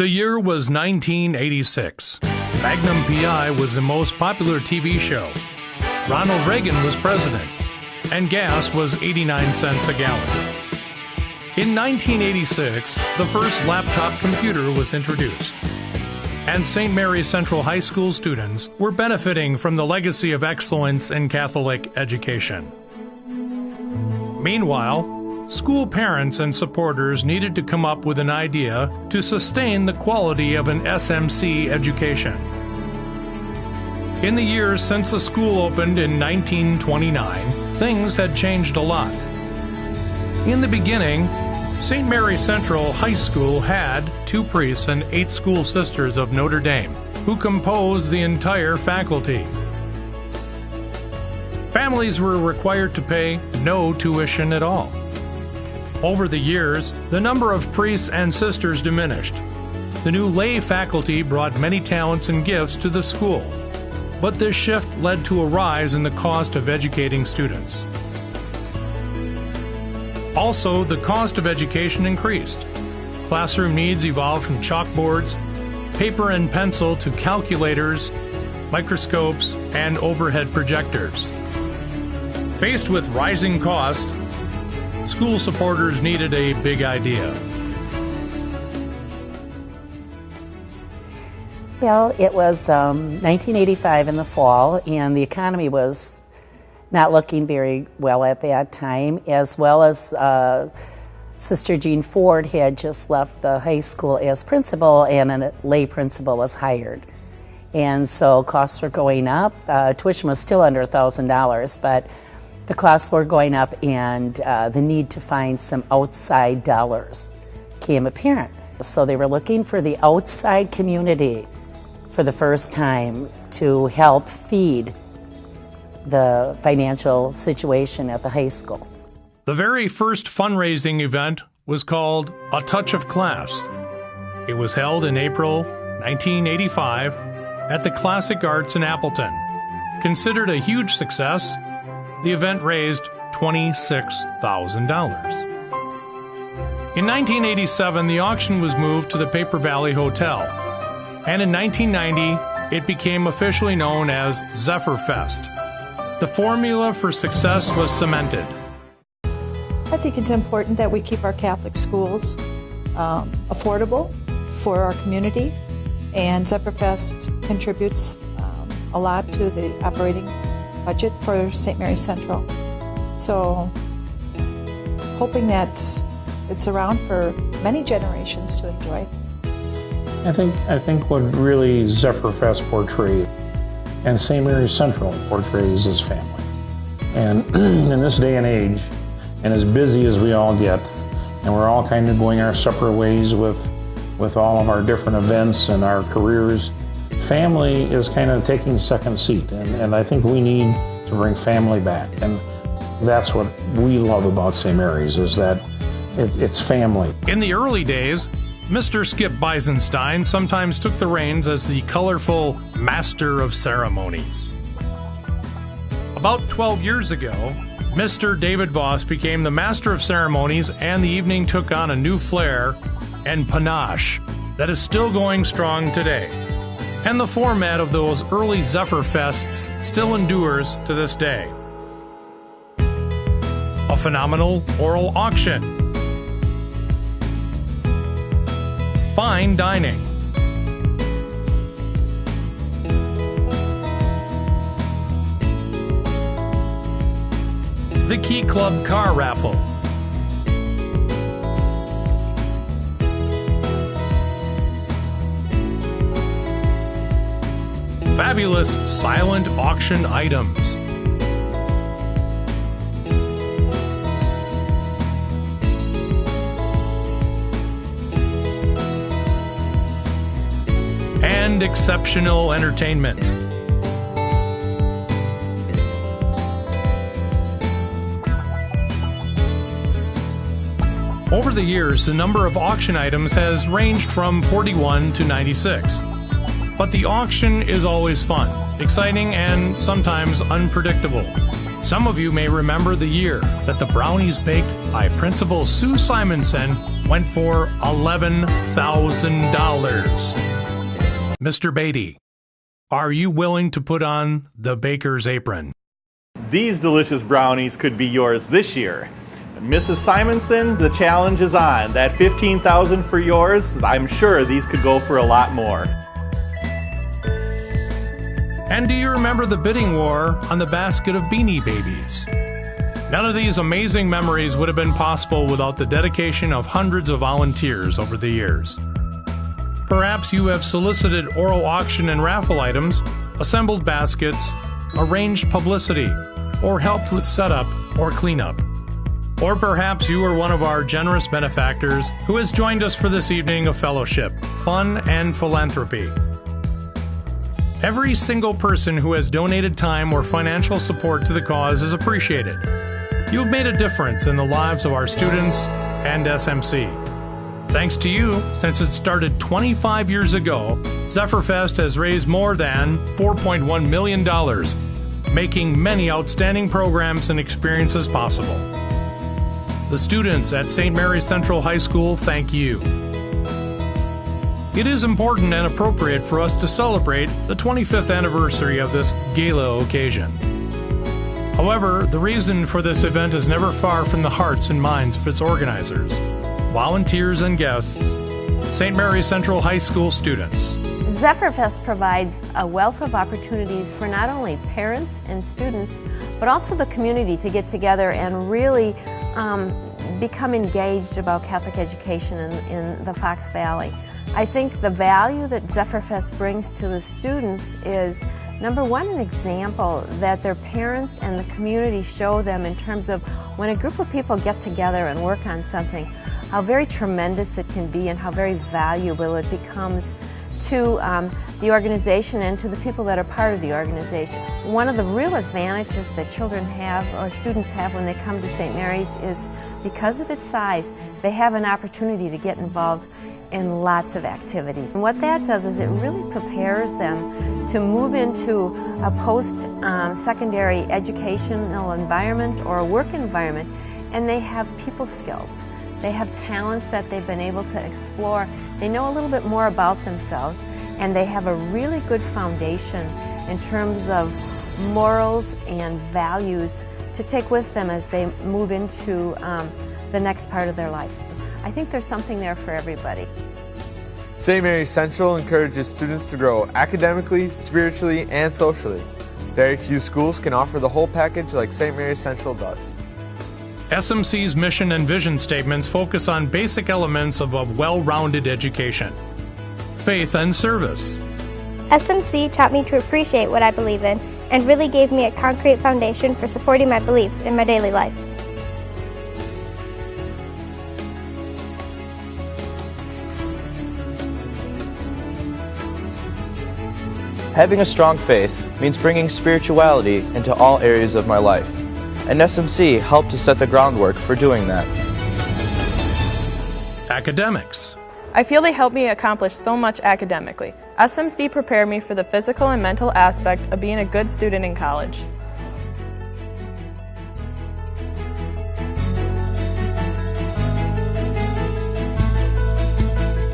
The year was 1986. Magnum P.I. was the most popular TV show. Ronald Reagan was president, and gas was 89 cents a gallon. In 1986, the first laptop computer was introduced, and St. Mary's Central High School students were benefiting from the legacy of excellence in Catholic education. Meanwhile, school parents and supporters needed to come up with an idea to sustain the quality of an SMC education. In the years since the school opened in 1929, things had changed a lot. In the beginning, St. Mary's Central High School had 2 priests and 8 school sisters of Notre Dame, who composed the entire faculty. Families were required to pay no tuition at all. Over the years, the number of priests and sisters diminished. The new lay faculty brought many talents and gifts to the school, but this shift led to a rise in the cost of educating students. Also, the cost of education increased. Classroom needs evolved from chalkboards, paper and pencil to calculators, microscopes, and overhead projectors. Faced with rising costs, school supporters needed a big idea. Well, it was 1985 in the fall, and the economy was not looking very well at that time, as well as Sister Jean Ford had just left the high school as principal, and a lay principal was hired. And so costs were going up. Tuition was still under $1,000, but the costs were going up, and the need to find some outside dollars became apparent. So they were looking for the outside community for the first time to help feed the financial situation at the high school. The very first fundraising event was called A Touch of Class. It was held in April 1985 at the Classic Arts in Appleton. Considered a huge success, the event raised $26,000. In 1987, the auction was moved to the Paper Valley Hotel, and in 1990, it became officially known as Zephyrfest. The formula for success was cemented. I think it's important that we keep our Catholic schools affordable for our community, and Zephyrfest contributes a lot to the operating budget for St. Mary's Central. So, hoping that it's around for many generations to enjoy. I think what really Zephyrfest portrays and St. Mary's Central portrays is family. And in this day and age, and as busy as we all get, and we're all kind of going our separate ways with all of our different events and our careers, family is kind of taking second seat, and I think we need to bring family back. And that's what we love about St. Mary's, is that it's family. In the early days, Mr. Skip Beisenstein sometimes took the reins as the colorful master of ceremonies. About 12 years ago, Mr. David Voss became the master of ceremonies, and the evening took on a new flair and panache that is still going strong today. And the format of those early Zephyrfests still endures to this day. A phenomenal oral auction. Fine dining. The Key Club car raffle. Fabulous silent auction items. And exceptional entertainment. Over the years, the number of auction items has ranged from 41 to 96. But the auction is always fun, exciting, and sometimes unpredictable. Some of you may remember the year that the brownies baked by Principal Sue Simonson went for $11,000. Mr. Beatty, are you willing to put on the baker's apron? These delicious brownies could be yours this year. Mrs. Simonson, the challenge is on. That $15,000 for yours, I'm sure these could go for a lot more. And do you remember the bidding war on the basket of Beanie Babies? None of these amazing memories would have been possible without the dedication of hundreds of volunteers over the years. Perhaps you have solicited oral auction and raffle items, assembled baskets, arranged publicity, or helped with setup or cleanup. Or perhaps you are one of our generous benefactors who has joined us for this evening of fellowship, fun, and philanthropy. Every single person who has donated time or financial support to the cause is appreciated. You have made a difference in the lives of our students and SMC. Thanks to you, since it started 25 years ago, Zephyrfest has raised more than $4.1 million, making many outstanding programs and experiences possible. The students at St. Mary's Central High School thank you. It is important and appropriate for us to celebrate the 25th anniversary of this gala occasion. However, the reason for this event is never far from the hearts and minds of its organizers, volunteers and guests, St. Mary's Central High School students. Zephyrfest provides a wealth of opportunities for not only parents and students, but also the community to get together and really become engaged about Catholic education in the Fox Valley. I think the value that Zephyrfest brings to the students is, number one, an example that their parents and the community show them in terms of when a group of people get together and work on something, how very tremendous it can be and how very valuable it becomes to the organization and to the people that are part of the organization. One of the real advantages that children have or students have when they come to St. Mary's is because of its size, they have an opportunity to get involved in lots of activities. And what that does is it really prepares them to move into a post-secondary educational environment or a work environment, and they have people skills. They have talents that they've been able to explore. They know a little bit more about themselves, and they have a really good foundation in terms of morals and values to take with them as they move into the next part of their life. I think there's something there for everybody. St. Mary's Central encourages students to grow academically, spiritually, and socially. Very few schools can offer the whole package like St. Mary's Central does. SMC's mission and vision statements focus on basic elements of a well-rounded education. Faith and service. SMC taught me to appreciate what I believe in and really gave me a concrete foundation for supporting my beliefs in my daily life. Having a strong faith means bringing spirituality into all areas of my life, and SMC helped to set the groundwork for doing that. Academics. I feel they helped me accomplish so much academically. SMC prepared me for the physical and mental aspect of being a good student in college.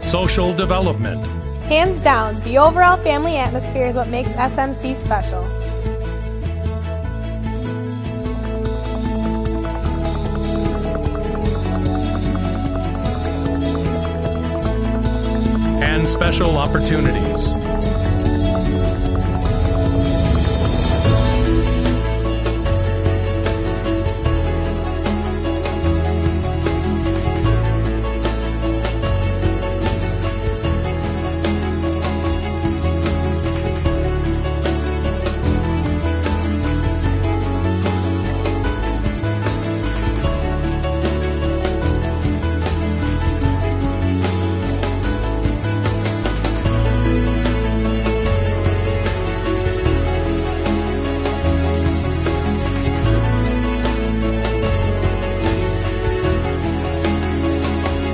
Social development. Hands down, the overall family atmosphere is what makes SMC special. And special opportunities.